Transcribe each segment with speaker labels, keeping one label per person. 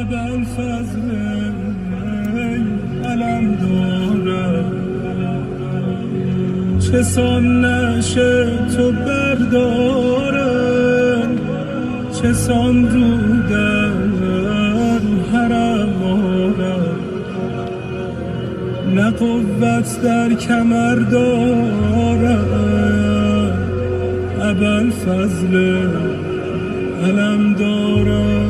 Speaker 1: ابوالفضل علم دارم، چه سان نشه تو بردارم، چه سان رو در حرم آرم، نه قوت در کمر دارم، ابوالفضل علم دارم.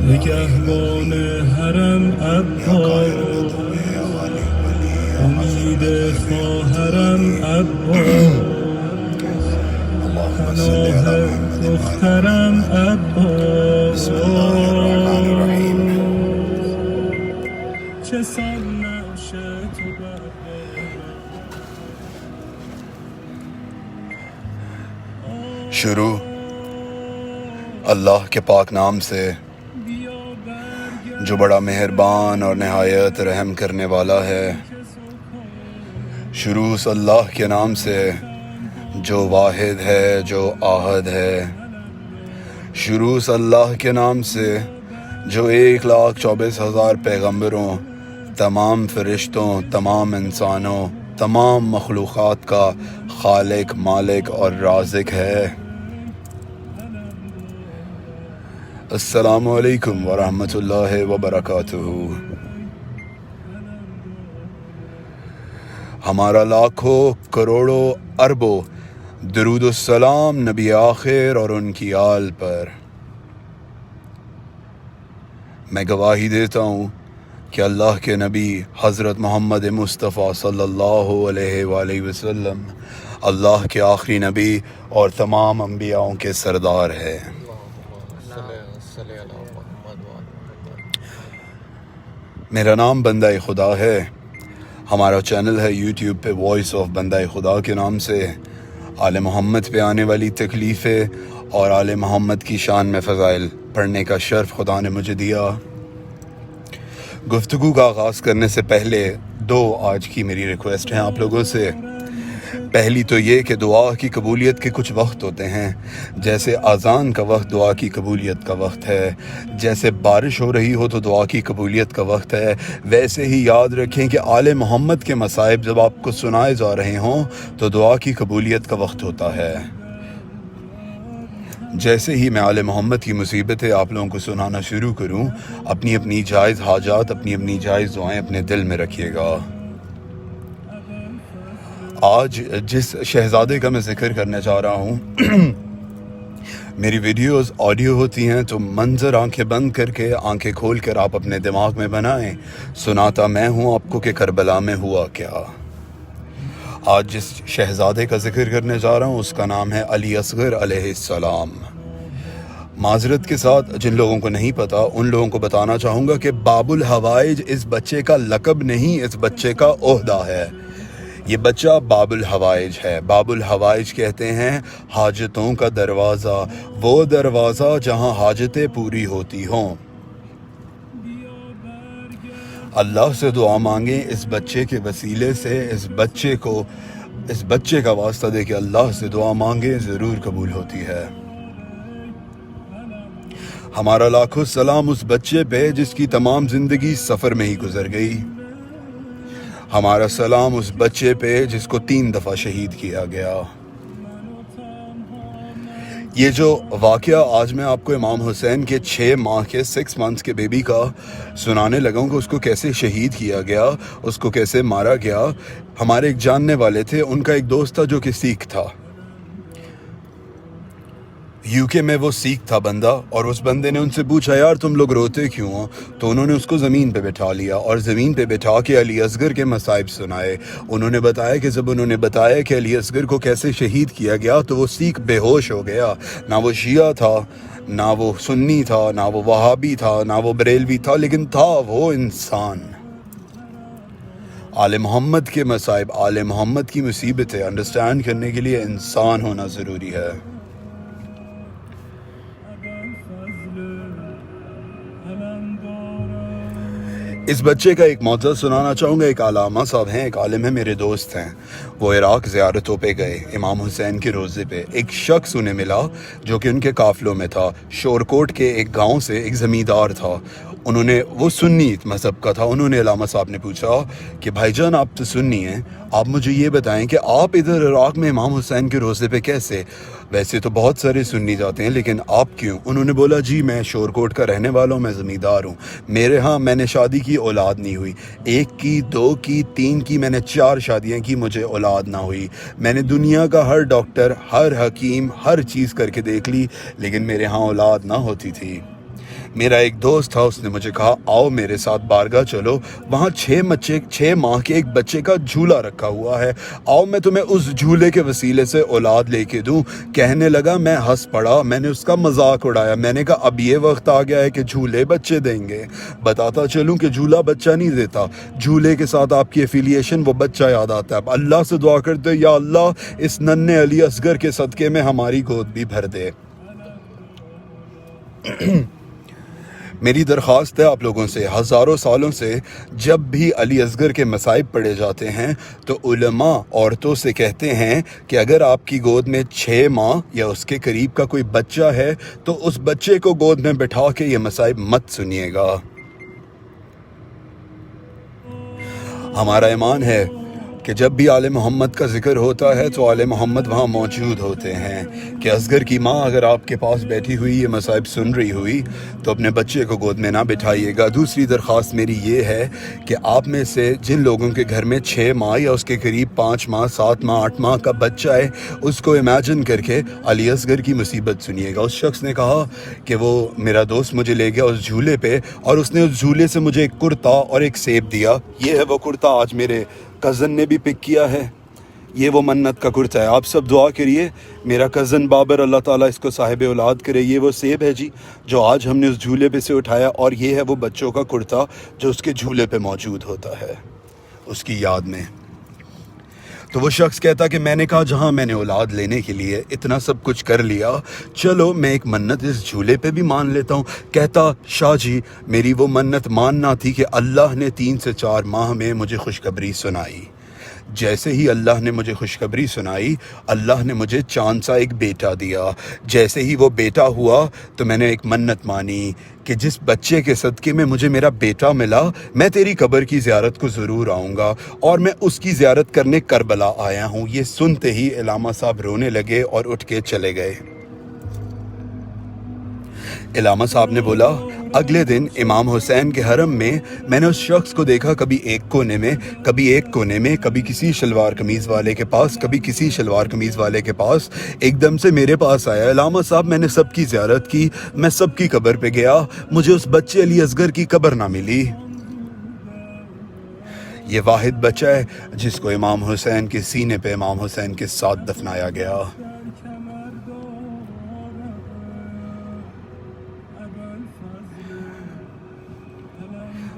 Speaker 1: نگهبان حرم عباس، امید خواهرم عباس، پناه دخترم عباس، چه سال نشه تو
Speaker 2: شروع اللہ کے پاک نام سے جو بڑا مہربان اور نہایت رحم کرنے والا ہے. شروع اس اللہ کے نام سے جو واحد ہے، جو احد ہے. شروع اس اللہ کے نام سے جو 1,24,000 پیغمبروں، تمام فرشتوں، تمام انسانوں، تمام مخلوقات کا خالق، مالک اور رازق ہے. السلام علیکم ورحمۃ اللہ وبرکاتہ. ہمارا لاکھوں کروڑوں اربوں درود السلام نبی آخر اور ان کی آل پر. میں گواہی دیتا ہوں کہ اللہ کے نبی حضرت محمد مصطفیٰ صلی اللہ علیہ وآلہ وسلم اللہ کے آخری نبی اور تمام انبیاءوں کے سردار ہے. میرا نام بندہ خدا ہے. ہمارا چینل ہے یوٹیوب پہ وائس آف بندہ خدا کے نام سے. آل محمد پہ آنے والی تکلیفیں اور آل محمد کی شان میں فضائل پڑھنے کا شرف خدا نے مجھے دیا. گفتگو کا آغاز کرنے سے پہلے دو آج کی میری ریکویسٹ ہیں آپ لوگوں سے. پہلی تو یہ کہ دعا کی قبولیت کے کچھ وقت ہوتے ہیں. جیسے اذان کا وقت دعا کی قبولیت کا وقت ہے، جیسے بارش ہو رہی ہو تو دعا کی قبولیت کا وقت ہے، ویسے ہی یاد رکھیں کہ آل محمد کے مصائب جب آپ کو سنائے جا رہے ہوں تو دعا کی قبولیت کا وقت ہوتا ہے. جیسے ہی میں آل محمد کی مصیبتیں آپ لوگوں کو سنانا شروع کروں، اپنی اپنی جائز حاجات، اپنی اپنی جائز دعائیں اپنے دل میں رکھیے گا. آج جس شہزادے کا میں ذکر کرنے جا رہا ہوں میری ویڈیوز آڈیو ہوتی ہیں تو منظر آنکھیں بند کر کے، آنکھیں کھول کر آپ اپنے دماغ میں بنائیں. سناتا میں ہوں آپ کو کہ کربلا میں ہوا کیا. آج جس شہزادے کا ذکر کرنے جا رہا ہوں اس کا نام ہے علی اصغر علیہ السلام. معذرت کے ساتھ جن لوگوں کو نہیں پتا ان لوگوں کو بتانا چاہوں گا کہ باب الحوائج اس بچے کا لقب نہیں، اس بچے کا عہدہ ہے. یہ بچہ باب الحوائج ہے. باب الحوائج کہتے ہیں حاجتوں کا دروازہ، وہ دروازہ جہاں حاجتیں پوری ہوتی ہوں. اللہ سے دعا مانگیں اس بچے کے وسیلے سے. اس بچے کا واسطہ دے کے اللہ سے دعا مانگیں، ضرور قبول ہوتی ہے. ہمارا لاکھوں سلام اس بچے پہ جس کی تمام زندگی سفر میں ہی گزر گئی. ہمارا سلام اس بچے پہ جس کو 3 دفعہ شہید کیا گیا. یہ جو واقعہ آج میں آپ کو امام حسین کے 6 ماہ کے 6 months کے بیبی کا سنانے لگا ہوں کہ اس کو کیسے شہید کیا گیا، اس کو کیسے مارا گیا. ہمارے ایک جاننے والے تھے، ان کا ایک دوست تھا جو کہ سکھ تھا. یو کے میں وہ سکھ تھا بندہ، اور اس بندے نے ان سے پوچھا یار تم لوگ روتے کیوں ہو؟ تو انہوں نے اس کو زمین پہ بٹھا لیا اور زمین پہ بٹھا کے علی اصغر کے مصائب سنائے. انہوں نے بتایا کہ جب انہوں نے بتایا کہ علی اصغر کو کیسے شہید کیا گیا تو وہ سکھ بے ہوش ہو گیا. نہ وہ شیعہ تھا، نہ وہ سنی تھا، نہ وہ وہابی تھا، نہ وہ بریلوی تھا، لیکن تھا وہ انسان. آل محمد کے مصائب، آل محمد کی مصیبتیں انڈرسٹینڈ کرنے کے لیے انسان ہونا ضروری ہے. اس بچے کا ایک معجزہ سنانا چاہوں گا. ایک علامہ صاحب ہیں, ایک عالم ہے, میرے دوست ہیں. وہ عراق زیارتوں پہ گئے امام حسین کے روزے پہ. ایک شخص انہیں ملا جو کہ ان کے قافلوں میں تھا. شورکوٹ کے ایک گاؤں سے ایک زمیندار تھا. وہ سنی مذہب کا تھا. انہوں نے علامہ صاحب نے پوچھا کہ بھائی جان آپ تو سنی ہیں, آپ مجھے یہ بتائیں کہ آپ ادھر عراق میں امام حسین کے روزے پہ کیسے؟ ویسے تو بہت سارے سنی جاتے ہیں لیکن آپ کیوں؟ انہوں نے بولا جی میں شورکوٹ کا رہنے والا ہوں, میں زمیندار ہوں. میرے ہاں میں نے شادی کی, اولاد نہیں ہوئی. 1 کی 2 کی 3 کی, میں نے 4 شادیاں کی, مجھے اولاد نہ ہوئی. میں نے دنیا کا ہر ڈاکٹر, ہر حکیم, ہر چیز کر کے دیکھ لی لیکن میرے ہاں اولاد نہ ہوتی تھی. میرا ایک دوست تھا, اس نے مجھے کہا آؤ میرے ساتھ بارگاہ چلو, وہاں 6 ماہ کے ایک بچے کا جھولا رکھا ہوا ہے, آؤ میں تمہیں اس جھولے کے وسیلے سے اولاد لے کے دوں. کہنے لگا, میں ہنس پڑا, میں نے اس کا مذاق اڑایا. میں نے کہا اب یہ وقت آ گیا ہے کہ جھولے بچے دیں گے. بتاتا چلوں کہ جھولا بچہ نہیں دیتا, جھولے کے ساتھ آپ کی ایفیلیشن وہ بچہ یاد آتا ہے. اب اللہ سے دعا کرتے یا اللہ اس ننھے علی اصغر کے صدقے میں ہماری گود بھی بھر دے. میری درخواست ہے آپ لوگوں سے, ہزاروں سالوں سے جب بھی علی اصغر کے مصائب پڑھے جاتے ہیں تو علماء عورتوں سے کہتے ہیں کہ اگر آپ کی گود میں 6 ماہ یا اس کے قریب کا کوئی بچہ ہے تو اس بچے کو گود میں بٹھا کے یہ مصائب مت سنیے گا. ہمارا ایمان ہے کہ جب بھی آل محمد کا ذکر ہوتا ہے تو آل محمد وہاں موجود ہوتے ہیں. کہ اصغر کی ماں اگر آپ کے پاس بیٹھی ہوئی یہ مصائب سن رہی ہوئی تو اپنے بچے کو گود میں نہ بٹھائیے گا. دوسری درخواست میری یہ ہے کہ آپ میں سے جن لوگوں کے گھر میں 6 ماہ یا اس کے قریب 5 ماہ 7 ماہ 8 ماہ کا بچہ ہے, اس کو امیجن کر کے علی اصغر کی مصیبت سنیے گا. اس شخص نے کہا کہ وہ میرا دوست مجھے لے گیا اس جھولے پہ اور اس نے اس جھولے سے مجھے ایک کرتا اور ایک سیب دیا. یہ ہے وہ کرتا, آج میرے کزن نے بھی پک کیا ہے, یہ وہ منت کا کرتا ہے. آپ سب دعا کریے میرا کزن بابر اللہ تعالیٰ اس کو صاحب اولاد کرے. یہ وہ سیب ہے جی جو آج ہم نے اس جھولے پہ سے اٹھایا, اور یہ ہے وہ بچوں کا کرتا جو اس کے جھولے پہ موجود ہوتا ہے اس کی یاد میں. تو وہ شخص کہتا کہ میں نے کہا جہاں میں نے اولاد لینے کے لیے اتنا سب کچھ کر لیا, چلو میں ایک منت اس جھولے پہ بھی مان لیتا ہوں. کہتا شاہ جی میری وہ منت ماننا تھی کہ اللہ نے 3 سے 4 ماہ میں مجھے خوشخبری سنائی. جیسے ہی اللہ نے مجھے خوشخبری سنائی, اللہ نے مجھے چاند سا ایک بیٹا دیا. جیسے ہی وہ بیٹا ہوا تو میں نے ایک منت مانی کہ جس بچے کے صدقے میں مجھے میرا بیٹا ملا, میں تیری قبر کی زیارت کو ضرور آؤں گا, اور میں اس کی زیارت کرنے کربلا آیا ہوں. یہ سنتے ہی علامہ صاحب رونے لگے اور اٹھ کے چلے گئے. علامہ صاحب نے بولا اگلے دن امام حسین کے حرم میں میں نے اس شخص کو دیکھا, کبھی ایک کونے میں, کبھی ایک کونے میں, کبھی کسی شلوار قمیض والے کے پاس, کبھی کسی شلوار قمیض والے کے پاس. ایک دم سے میرے پاس آیا, علامہ صاحب میں نے سب کی زیارت کی, میں سب کی قبر پہ گیا, مجھے اس بچے علی اصغر کی قبر نہ ملی. یہ واحد بچہ ہے جس کو امام حسین کے سینے پہ امام حسین کے ساتھ دفنایا گیا.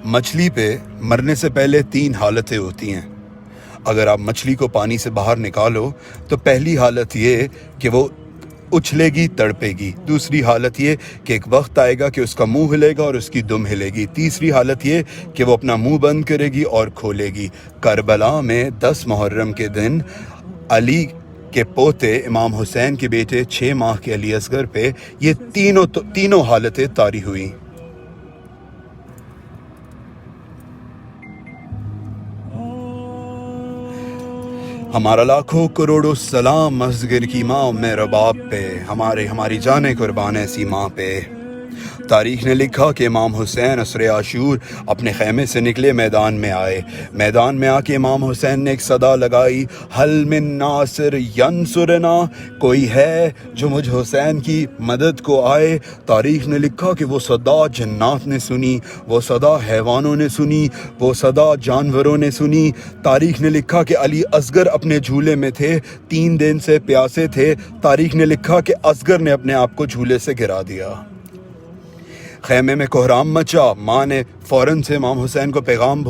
Speaker 2: مچھلی پہ مرنے سے پہلے 3 حالتیں ہوتی ہیں. اگر آپ مچھلی کو پانی سے باہر نکالو تو پہلی حالت یہ کہ وہ اچھلے گی, تڑپے گی. دوسری حالت یہ کہ ایک وقت آئے گا کہ اس کا منہ ہلے گا اور اس کی دم ہلے گی. تیسری حالت یہ کہ وہ اپنا منہ بند کرے گی اور کھولے گی. کربلا میں 10 محرم کے دن علی کے پوتے امام حسین کے بیٹے 6 ماہ کے علی اصغر پہ یہ تینوں حالتیں طاری ہوئیں. ہمارا لاکھوں کروڑوں سلام اصغر کی ماں میں رباب پہ, ہماری جانیں قربان ایسی ماں پہ. تاریخ نے لکھا کہ امام حسین عصر عاشور اپنے خیمے سے نکلے, میدان میں آئے. میدان میں آ کے امام حسین نے ایک صدا لگائی, حل من ناصر ینصرنا, کوئی ہے جو مجھ حسین کی مدد کو آئے. تاریخ نے لکھا کہ وہ صدا جنات نے سنی, وہ صدا حیوانوں نے سنی, وہ صدا جانوروں نے سنی. تاریخ نے لکھا کہ علی اصغر اپنے جھولے میں تھے, 3 دن سے پیاسے تھے. تاریخ نے لکھا کہ اصغر نے اپنے آپ کو جھولے سے گرا دیا. خیمے میں کوہرام مچا. ماں نے فوراً سے امام حسین کو پیغام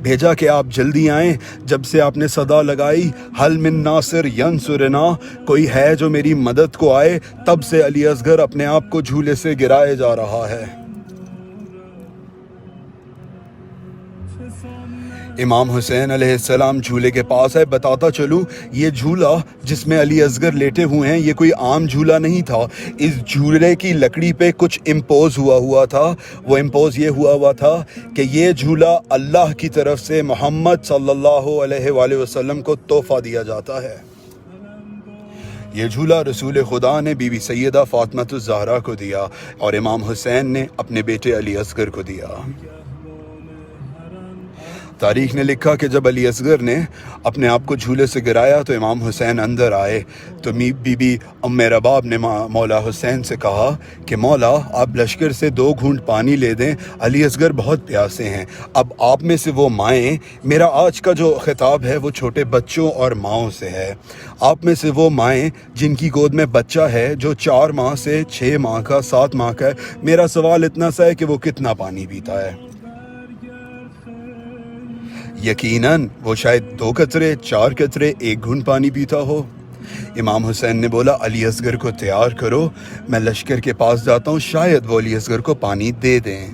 Speaker 2: بھیجا کہ آپ جلدی آئیں. جب سے آپ نے صدا لگائی حل من ناصر ینصرنا, کوئی ہے جو میری مدد کو آئے, تب سے علی اصغر اپنے آپ کو جھولے سے گرائے جا رہا ہے. امام حسین علیہ السلام جھولے کے پاس ہے. بتاتا چلوں یہ جھولا جس میں علی اصغر لیٹے ہوئے ہیں یہ کوئی عام جھولا نہیں تھا. اس جھولے کی لکڑی پہ کچھ امپوز ہوا تھا. وہ امپوز یہ ہوا تھا کہ یہ جھولا اللہ کی طرف سے محمد صلی اللہ علیہ وآلہ وسلم کو تحفہ دیا جاتا ہے. یہ جھولا رسول خدا نے بی بی سیدہ فاطمہ الزہرا کو دیا اور امام حسین نے اپنے بیٹے علی اصغر کو دیا. تاریخ نے لکھا کہ جب علی اصغر نے اپنے آپ کو جھولے سے گرایا تو امام حسین اندر آئے تو بی بی ام رباب نے مولا حسین سے کہا کہ مولا آپ لشکر سے 2 گھونٹ پانی لے دیں, علی اصغر بہت پیاسے ہیں. اب آپ میں سے وہ مائیں, میرا آج کا جو خطاب ہے وہ چھوٹے بچوں اور ماؤں سے ہے. آپ میں سے وہ مائیں جن کی گود میں بچہ ہے جو 4 ماہ سے 6 ماہ کا 7 ماہ کا ہے, میرا سوال اتنا سا ہے کہ وہ کتنا پانی پیتا ہے. یقیناً وہ شاید 2 قطرے 4 قطرے 1 گھونٹ پانی پیتا ہو. امام حسین نے بولا علی اصغر کو تیار کرو, میں لشکر کے پاس جاتا ہوں, شاید وہ علی اصغر کو پانی دے دیں.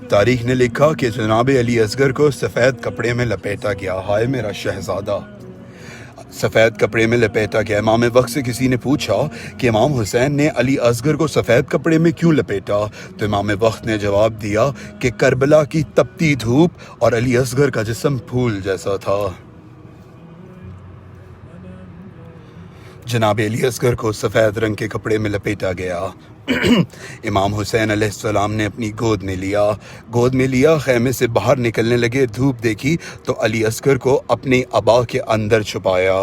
Speaker 2: تاریخ نے لکھا کہ جناب علی اصغر کو سفید کپڑے میں لپیٹا گیا. ہائے میرا شہزادہ, سفید کپڑے میں لپیٹا گیا. امام وقت سے کسی نے پوچھا کہ امام حسین نے علی اصغر کو سفید کپڑے میں کیوں لپیٹا, تو امام وقت نے جواب دیا کہ کربلا کی تپتی دھوپ اور علی اصغر کا جسم پھول جیسا تھا. جناب علی اصغر کو سفید رنگ کے کپڑے میں لپیٹا گیا. امام حسین علیہ السلام نے اپنی گود میں لیا, خیمے سے باہر نکلنے لگے. دھوپ دیکھی تو علی اصغر کو اپنی عبا کے اندر چھپایا.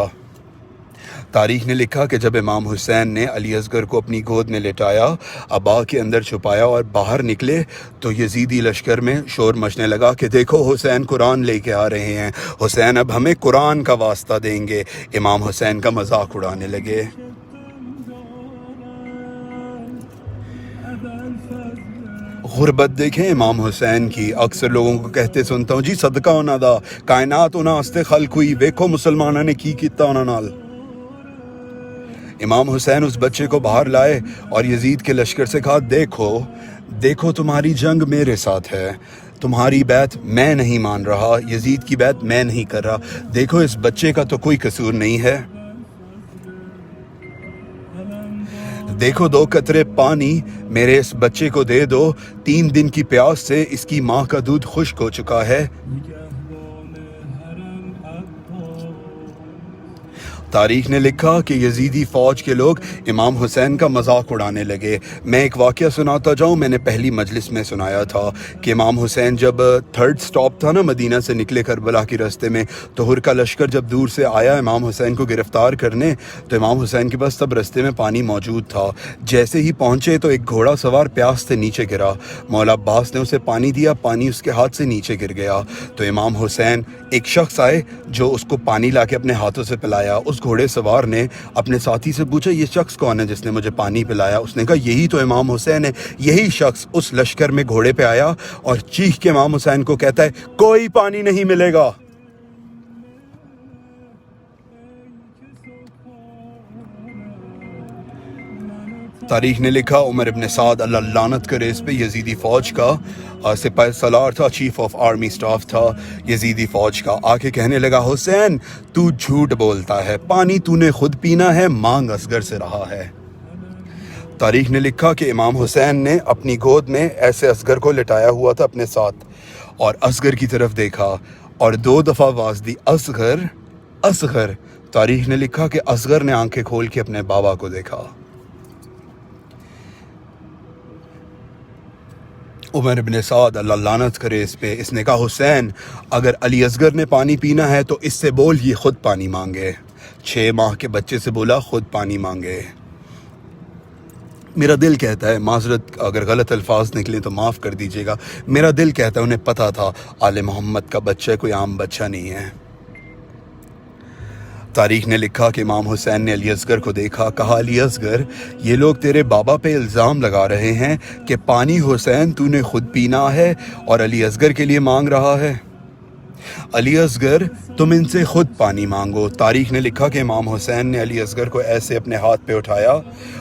Speaker 2: تاریخ نے لکھا کہ جب امام حسین نے علی اصغر کو اپنی گود میں لٹایا, عبا کے اندر چھپایا اور باہر نکلے تو یزیدی لشکر میں شور مچنے لگا کہ دیکھو حسین قرآن لے کے آ رہے ہیں, حسین اب ہمیں قرآن کا واسطہ دیں گے. امام حسین کا مذاق اڑانے لگے. غربت دیکھیں امام حسین کی. اکثر لوگوں کو کہتے سنتا ہوں جی صدقہ ہونا دا, کائنات ہونا ہستے خلق ہوئی, ویکھو مسلمانوں نے کی کیتا ہونا نال. امام حسین اس بچے کو باہر لائے اور یزید کے لشکر سے کہا دیکھو تمہاری جنگ میرے ساتھ ہے, تمہاری بیعت میں نہیں مان رہا, یزید کی بیعت میں نہیں کر رہا. دیکھو اس بچے کا تو کوئی قصور نہیں ہے. دیکھو 2 قطرے پانی میرے اس بچے کو دے دو, 3 دن کی پیاس سے اس کی ماں کا دودھ خشک ہو چکا ہے. تاریخ نے لکھا کہ یزیدی فوج کے لوگ امام حسین کا مذاق اڑانے لگے. میں ایک واقعہ سناتا جاؤں, میں نے پہلی مجلس میں سنایا تھا کہ امام حسین جب 3rd سٹاپ تھا نا مدینہ سے نکلے کربلا کی راستے میں, تو ہر کا لشکر جب دور سے آیا امام حسین کو گرفتار کرنے, تو امام حسین کے پاس تب راستے میں پانی موجود تھا. جیسے ہی پہنچے تو ایک گھوڑا سوار پیاس سے نیچے گرا. مولا عباس نے اسے پانی دیا, پانی اس کے ہاتھ سے نیچے گر گیا. تو امام حسین, ایک شخص آئے جو اس کو پانی لا کے اپنے ہاتھوں سے پلایا. اس گھوڑے سوار نے اپنے ساتھی سے پوچھا یہ شخص کون ہے جس نے مجھے پانی پلایا. اس نے کہا یہی تو امام حسین ہے. یہی شخص اس لشکر میں گھوڑے پہ آیا اور چیخ کے امام حسین کو کہتا ہے کوئی پانی نہیں ملے گا. تاریخ نے لکھا عمر ابن سعد اللہ لعنت کرے اس پہ, یزیدی فوج کا سپاہی سالار تھا, چیف آف آرمی سٹاف تھا یزیدی فوج کا. آ کے کہنے لگا حسین تو جھوٹ بولتا ہے, پانی تو نے خود پینا ہے, مانگ اصغر سے رہا ہے. تاریخ نے لکھا کہ امام حسین نے اپنی گود میں ایسے اصغر کو لٹایا ہوا تھا اپنے ساتھ, اور اصغر کی طرف دیکھا اور 2 دفعہ آواز دی اصغر اصغر. تاریخ نے لکھا کہ اصغر نے آنکھیں کھول کے اپنے بابا کو دیکھا. عمر ابن سعد اللہ لعنت کرے اس پہ, اس نے کہا حسین اگر علی اصغر نے پانی پینا ہے تو اس سے بول یہ خود پانی مانگے. 6 ماہ کے بچے سے بولا خود پانی مانگے. میرا دل کہتا ہے, معذرت اگر غلط الفاظ نکلیں تو معاف کر دیجیے گا, میرا دل کہتا ہے انہیں پتہ تھا آل محمد کا بچہ کوئی عام بچہ نہیں ہے. تاریخ نے لکھا کہ امام حسین نے علی اصغر کو دیکھا, کہا علی اصغر یہ لوگ تیرے بابا پہ الزام لگا رہے ہیں کہ پانی حسین تو نے خود پینا ہے اور علی اصغر کے لیے مانگ رہا ہے. علی اصغر تم ان سے خود پانی مانگو. تاریخ نے لکھا کہ امام حسین نے علی اصغر کو ایسے اپنے ہاتھ پہ اٹھایا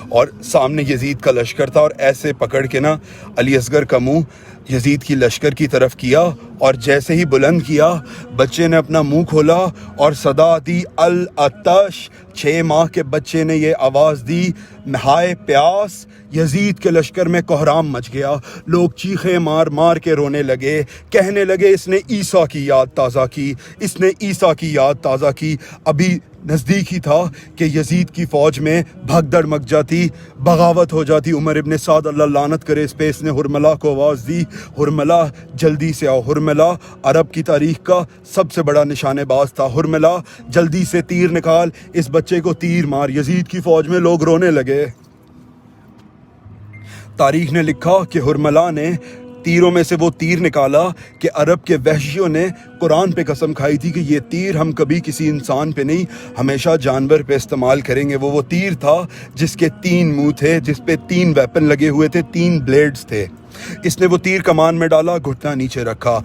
Speaker 2: اور سامنے یزید کا لشکر تھا, اور ایسے پکڑ کے نا علی اصغر کا منہ یزید کی لشکر کی طرف کیا اور جیسے ہی بلند کیا بچے نے اپنا منہ کھولا اور صدا دی العطش. 6 ماہ کے بچے نے یہ آواز دی ہائے پیاس. یزید کے لشکر میں کوہرام مچ گیا. لوگ چیخیں مار مار کے رونے لگے, کہنے لگے اس نے عیسیٰ کی یاد تازہ کی, اس نے عیسیٰ کی یاد تازہ کی. ابھی نزدیک ہی تھا کہ یزید کی فوج میں بھگدڑ مچ جاتی, بغاوت ہو جاتی. عمر ابن سعد اللہ لعنت کرے اس پہ, اس نے حرملہ کو آواز دی حرملہ جلدی سے آؤ. حرملہ عرب کی تاریخ کا سب سے بڑا نشانے باز تھا. حرملہ جلدی سے تیر نکال, اس بچے کو تیر مار. یزید کی فوج میں لوگ رونے لگے. تاریخ نے لکھا کہ حرملہ نے تیروں میں سے وہ تیر نکالا کہ عرب کے وحشیوں نے قرآن پہ قسم کھائی تھی کہ یہ تیر ہم کبھی کسی انسان پہ نہیں ہمیشہ جانور پہ استعمال کریں گے. وہ تیر تھا جس کے 3 منہ تھے, جس پہ 3 ویپن لگے ہوئے تھے, 3 بلیڈز تھے. اس نے وہ تیر کمان میں ڈالا, گھٹنا نیچے رکھا.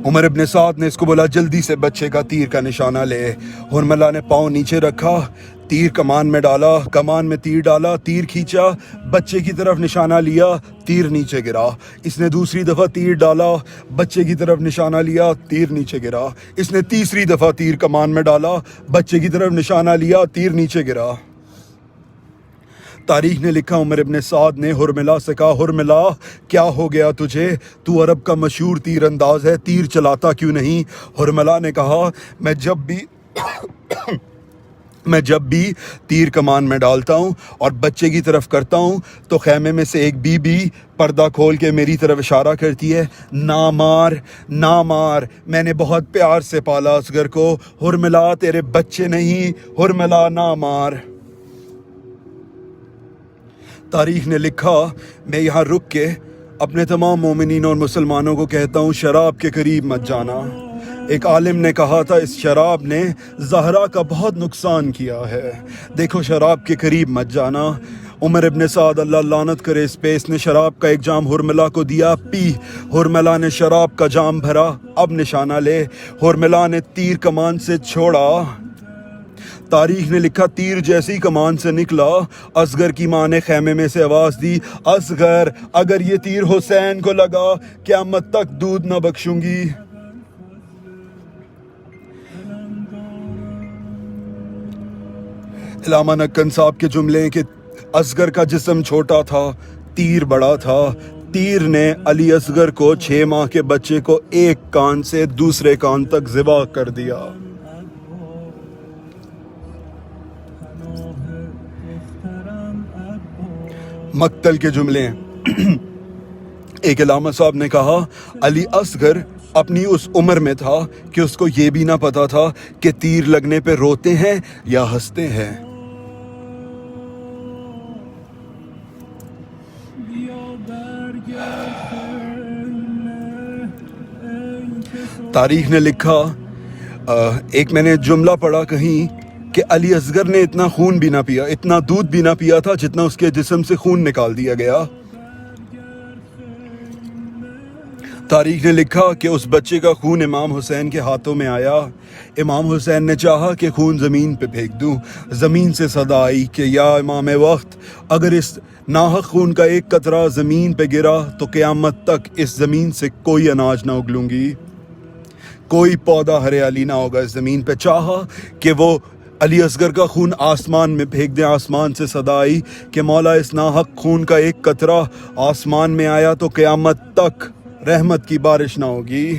Speaker 2: عمر ابن سعد نے اس کو بولا جلدی سے بچے کا تیر کا نشانہ لے. حرملہ نے پاؤں نیچے رکھا, تیر کمان میں ڈالا, کمان میں تیر ڈالا, تیر کھینچا, بچے کی طرف نشانہ لیا, تیر نیچے گرا. اس نے دوسری دفعہ تیر ڈالا, بچے کی طرف نشانہ لیا, تیر نیچے گرا. اس نے تیسری دفعہ تیر کمان میں ڈالا, بچے کی طرف نشانہ لیا, تیر نیچے گرا. تاریخ نے لکھا عمر ابن سعد نے حرملہ سے کہا حرملہ کیا ہو گیا تجھے, تو عرب کا مشہور تیر انداز ہے, تیر چلاتا کیوں نہیں؟ حرملہ نے کہا میں جب بھی تیر کمان میں ڈالتا ہوں اور بچے کی طرف کرتا ہوں تو خیمے میں سے ایک بی بی پردہ کھول کے میری طرف اشارہ کرتی ہے, نہ مار نہ مار, میں نے بہت پیار سے پالا اصغر کو, حرملہ تیرے بچے نہیں, حرملہ نہ مار. تاریخ نے لکھا میں یہاں رک کے اپنے تمام مومنین اور مسلمانوں کو کہتا ہوں شراب کے قریب مت جانا. ایک عالم نے کہا تھا اس شراب نے زہرا کا بہت نقصان کیا ہے, دیکھو شراب کے قریب مت جانا. عمر ابن سعد اللہ لعنت کرے اس پہ, اس نے شراب کا ایک جام حرملہ کو دیا, پی. حرملہ نے شراب کا جام بھرا, اب نشانہ لے. حرملہ نے تیر کمان سے چھوڑا. تاریخ نے لکھا تیر جیسی کمان سے نکلا, اصغر کی ماں نے خیمے میں سے آواز دی اصغر اگر یہ تیر حسین کو لگا قیامت تک دودھ نہ بخشوں گی. علامہ نکن صاحب کے جملے کہ اصغر کا جسم چھوٹا تھا, تیر بڑا تھا. تیر نے علی اصغر کو 6 ماہ کے بچے کو ایک کان سے دوسرے کان تک ذبح کر دیا. مقتل کے جملے ہیں. ایک علامہ صاحب نے کہا علی اصغر اپنی اس عمر میں تھا کہ اس کو یہ بھی نہ پتا تھا کہ تیر لگنے پہ روتے ہیں یا ہنستے ہیں. تاریخ نے لکھا ایک میں نے جملہ پڑھا کہیں کہ علی اصغر نے اتنا خون بھی نہ پیا, اتنا دودھ بھی نہ پیا تھا جتنا اس کے جسم سے خون نکال دیا گیا. تاریخ نے لکھا کہ اس بچے کا خون امام حسین کے ہاتھوں میں آیا. امام حسین نے چاہا کہ خون زمین پہ پھینک دوں. زمین سے صدا آئی کہ یا امام وقت اگر اس ناحق خون کا ایک قطرہ زمین پہ گرا تو قیامت تک اس زمین سے کوئی اناج نہ اگلوں گی, کوئی پودا ہریالی نہ ہوگا اس زمین پہ. چاہا کہ وہ علی اصغر کا خون آسمان میں پھینک دیں. آسمان سے صدا آئی کہ مولا اس ناحق خون کا ایک قطرہ آسمان میں آیا تو قیامت تک رحمت کی بارش نہ ہوگی.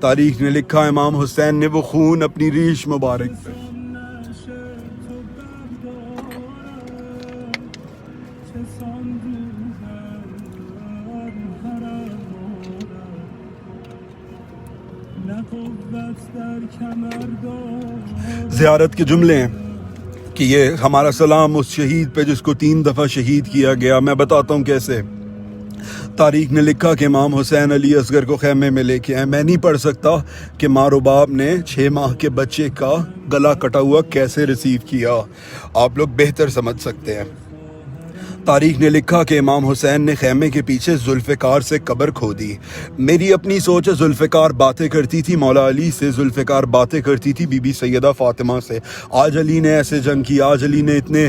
Speaker 2: تاریخ نے لکھا امام حسین نے وہ خون اپنی ریش مبارک پہ زیارت کے جملے ہیں کہ یہ ہمارا سلام اس شہید پہ جس کو 3 دفعہ شہید کیا گیا. میں بتاتا ہوں کیسے. تاریخ نے لکھا کہ امام حسین علی اصغر کو خیمے میں لے کے آئے. میں نہیں پڑھ سکتا کہ ماں و باپ نے 6 ماہ کے بچے کا گلا کٹا ہوا کیسے ریسیو کیا, آپ لوگ بہتر سمجھ سکتے ہیں. تاریخ نے لکھا کہ امام حسین نے خیمے کے پیچھے ذوالفقار سے قبر کھودی. میری اپنی سوچ ہے ذوالفقار باتیں کرتی تھی مولا علی سے، ذوالفقار باتیں کرتی تھی بی بی سیدہ فاطمہ سے. آج علی نے ایسے جنگ کیا، آج علی نے اتنے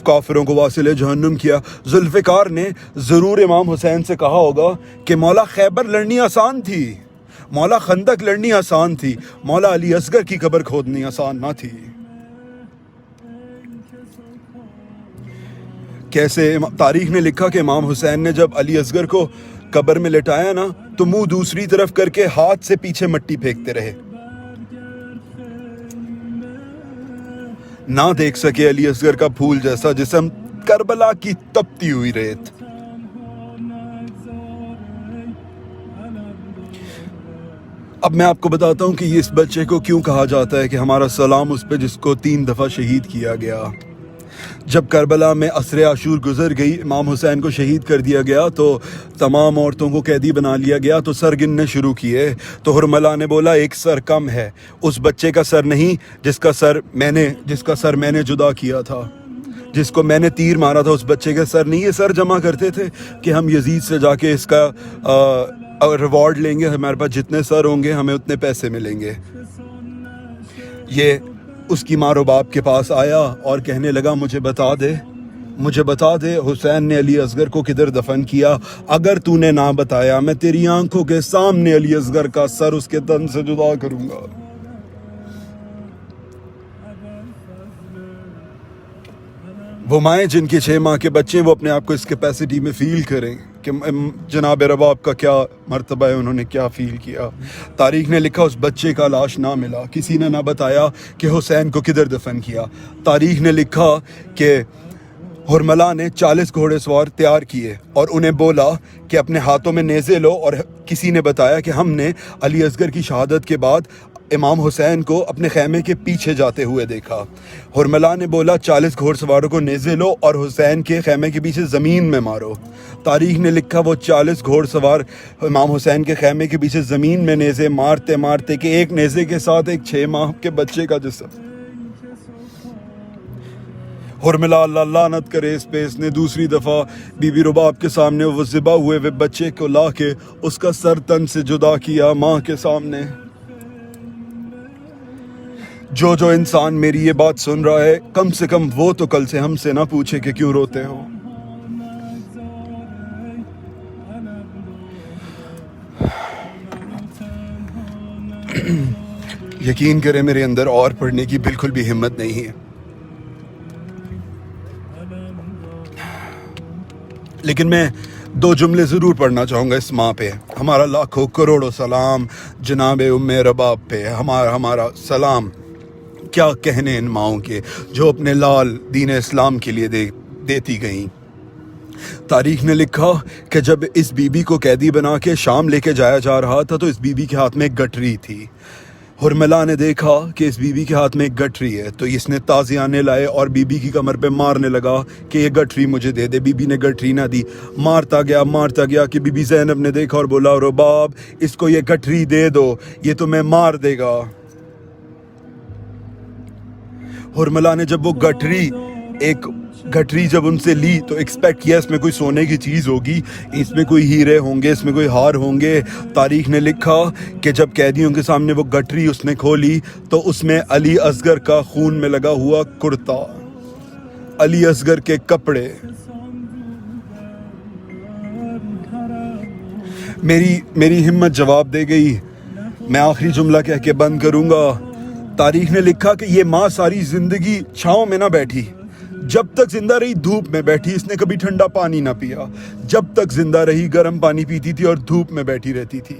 Speaker 2: کافروں کو واصل جہنم کیا. ذوالفقار نے ضرور امام حسین سے کہا ہوگا کہ مولا خیبر لڑنی آسان تھی، مولا خندق لڑنی آسان تھی، مولا علی اصغر کی قبر کھودنی آسان نہ تھی. کیسے تاریخ نے لکھا کہ امام حسین نے جب علی اصغر کو قبر میں لٹایا نا تو منہ دوسری طرف کر کے ہاتھ سے پیچھے مٹی پھینکتے رہے، نہ دیکھ سکے علی اصغر کا پھول جیسا جسم، کربلا کی تپتی ہوئی ریت. اب میں آپ کو بتاتا ہوں کہ یہ اس بچے کو کیوں کہا جاتا ہے کہ ہمارا سلام اس پہ جس کو 3 دفعہ شہید کیا گیا. جب کربلا میں عصر عاشور گزر گئی، امام حسین کو شہید کر دیا گیا تو تمام عورتوں کو قیدی بنا لیا گیا، تو سر گننے شروع کیے. تو حرملہ نے بولا ایک سر کم ہے، اس بچے کا سر نہیں جس کا سر میں نے جدا کیا تھا، جس کو میں نے تیر مارا تھا، اس بچے کا سر نہیں. یہ سر جمع کرتے تھے کہ ہم یزید سے جا کے اس کا ریوارڈ لیں گے، ہمارے پاس جتنے سر ہوں گے ہمیں اتنے پیسے ملیں گے. یہ اس کی ماں و باپ کے پاس آیا اور کہنے لگا مجھے بتا دے حسین نے علی اصغر کو کدھر دفن کیا. اگر تو نے نہ بتایا میں تیری آنکھوں کے سامنے علی اصغر کا سر اس کے تن سے جدا کروں گا. وہ مائیں جن کے 6 ماہ کے بچے وہ اپنے آپ کو اس کیپیسٹی میں فیل کریں کہ جناب رباب کا کیا مرتبہ ہے، انہوں نے کیا فیل کیا. تاریخ نے لکھا اس بچے کا لاش نہ ملا، کسی نے نہ بتایا کہ حسین کو کدھر دفن کیا. تاریخ نے لکھا کہ حرملہ نے 40 گھوڑے سوار تیار کیے اور انہیں بولا کہ اپنے ہاتھوں میں نیزے لو، اور کسی نے بتایا کہ ہم نے علی اصغر کی شہادت کے بعد امام حسین کو اپنے خیمے کے پیچھے جاتے ہوئے دیکھا. حرملہ نے بولا 40 گھوڑ سواروں کو نیزے لو اور حسین کے خیمے کے پیچھے زمین میں مارو. تاریخ نے لکھا وہ 40 گھوڑ سوار امام حسین کے خیمے کے پیچھے زمین میں نیزے مارتے مارتے کہ ایک نیزے کے ساتھ ایک 6 ماہ کے بچے کا جسم. حرملہ اللہ لعنت کرے اس پہ، اس نے دوسری دفعہ بی بی رباب کے سامنے وہ ذبح ہوئے بچے کو لا کے اس کا سر تن سے جدا کیا ماں کے سامنے. جو انسان میری یہ بات سن رہا ہے کم سے کم وہ تو کل سے ہم سے نہ پوچھے کہ کیوں روتے ہو. یقین کریں میرے اندر اور پڑھنے کی بالکل بھی ہمت نہیں ہے، لیکن میں 2 جملے ضرور پڑھنا چاہوں گا اس ماں پہ. ہمارا لاکھوں کروڑوں سلام جناب ام رباب پہ، ہمارا سلام. کیا کہنے ان ماؤں کے جو اپنے لال دین اسلام کے لیے دیتی گئیں. تاریخ نے لکھا کہ جب اس بی بی کو قیدی بنا کے شام لے کے جایا جا رہا تھا تو اس بی بی کے ہاتھ میں ایک گٹری تھی. حرملہ نے دیکھا کہ اس بی بی کے ہاتھ میں ایک گٹری ہے تو اس نے تازیانے لائے اور بی بی کی کمر پہ مارنے لگا کہ یہ گٹری مجھے دے دے. بی بی نے گٹری نہ دی، مارتا گیا کہ بی بی زینب نے دیکھا اور بولا رباب اس کو یہ گٹری دے دو، یہ تمہیں مار دے گا. حرملہ نے جب وہ گٹری جب ان سے لی تو ایکسپیکٹ کیا اس میں کوئی سونے کی چیز ہوگی، اس میں کوئی ہیرے ہوں گے، اس میں کوئی ہار ہوں گے. تاریخ نے لکھا کہ جب قیدیوں کے سامنے وہ گٹری اس نے کھولی تو اس میں علی اصغر کا خون میں لگا ہوا کرتا، علی اصغر کے کپڑے. میری ہمت جواب دے گئی. میں آخری جملہ کہہ کے بند کروں گا. تاریخ نے لکھا کہ یہ ماں ساری زندگی چھاؤں میں نہ بیٹھی، جب تک زندہ رہی دھوپ میں بیٹھی، اس نے کبھی ٹھنڈا پانی نہ پیا. جب تک زندہ رہی گرم پانی پیتی تھی اور دھوپ میں بیٹھی رہتی تھی.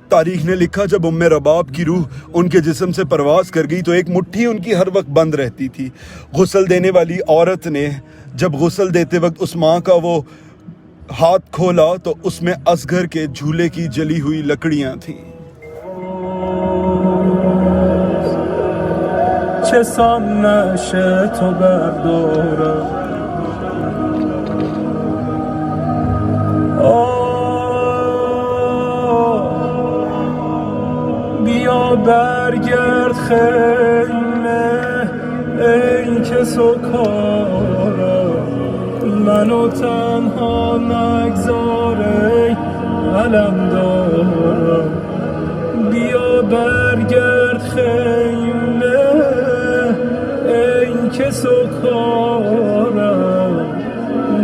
Speaker 2: تاریخ نے لکھا جب ام رباب کی روح ان کے جسم سے پرواز کر گئی تو ایک مٹھی ان کی ہر وقت بند رہتی تھی. غسل دینے والی عورت نے جب غسل دیتے وقت اس ماں کا وہ ہاتھ کھولا تو اس میں اصغر کے جھولے کی جلی ہوئی لکڑیاں تھیں.
Speaker 1: چه سان نشه تو بردارم بیا برگرد خیمه ای که سو کارم منو تنها نگذار ای علم دارم بیا برگرد خیمه ای که سکارم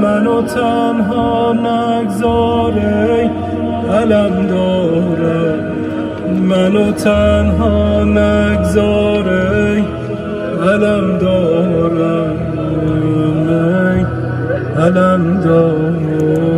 Speaker 1: منو تنها نگذار ای علم دارم منو تنها نگذار ای علم دارم ای علم دارم